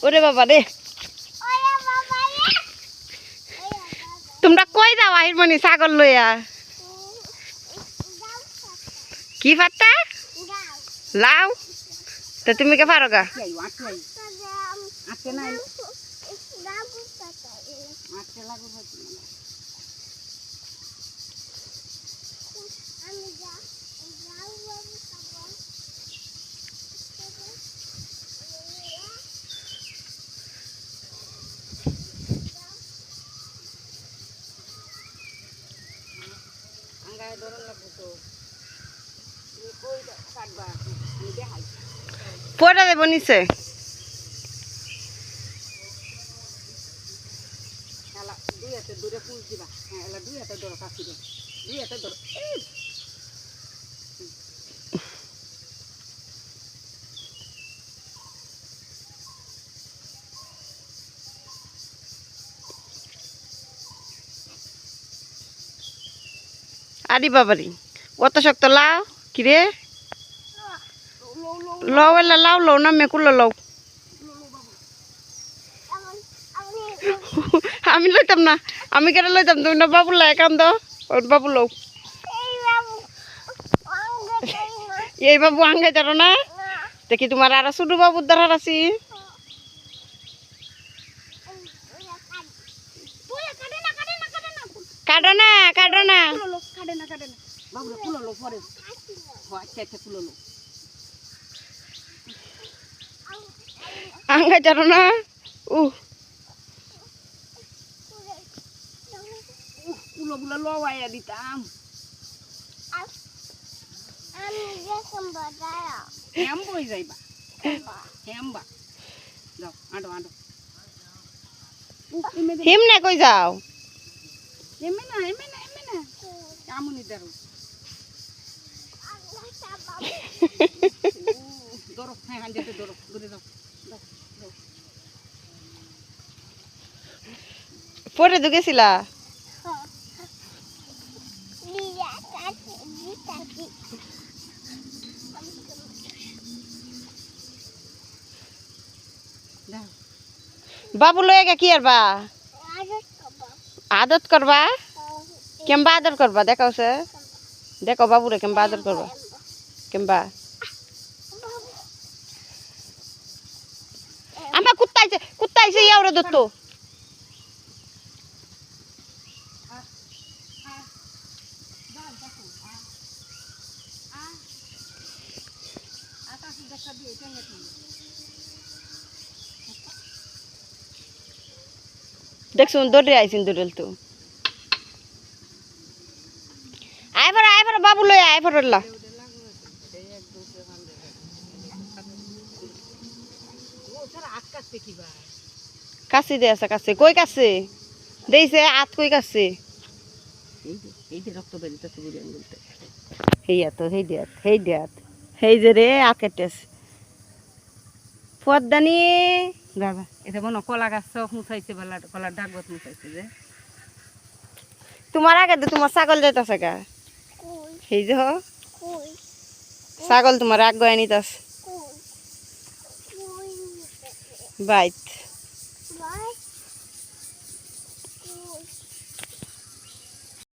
ওরে বাবা রে তোমরা কই যাও আহির মনি ছাগল লইয়া কি পাত্তা লাউ তা তুমি কে পারো গা পড়া দেব নিচে দুই হাতে দূরে পুষ দিবা হ্যাঁ এলা দুই হাতে ধরো কাছি দুই হাতে ধরো আরে বাবারি অত শক্ত লাও কিরে লও এলা লাও লও না মেকুলো লও আমি লইতাম না আমি কেন লইতাম তুমি না বাবু লাই কান্দ বাবু লও এই বাবু আঙ্গে যারো না দেখি তোমার আর শুধু বাবুর দ্বারা আছি কাটো না আঙ্গে যারো না উলো লওয়াইয়া দিতাম হেম্বই যাইবা হেম্বা যাও আঁটো আঁটো হেমনে কই যাও হেমে না আমুনি দাঁড়ো ধরো হ্যাঁ হাঁড়িতে ধরো দূরে যাও পরে তো গেছিলা বাবু লয়ে কি আরবা আদত করবা কেমবা আদর করবা দেখাও সে দেখো বাবুরে কেমবা আদর করবা কেমবা আমার কুত্তাইছে ইয়াওরে দত্ত দেখছো দৌড়ে আইসিন দৌড়েল তো আইবার বাবু লই আইবার কাছে দে আছে কাছে কই কাছে দেইছে আত কই কাছে এই যে রক্ত বেরিতেছে বুড়িয়ান বলতে হেইয়া তো হেই দেয়াত হেই যে রে আকেটেস পদ্দানি বাবা এটা মনে কলা গাছ সব মুছাইছে বলা কলার ডাক গছ মুছাইছে যে তোমার আগে তোমার ছাগল যাইতাছে গা এই যে ছাগল তোমার আগ গয়া নিতাছে বাইত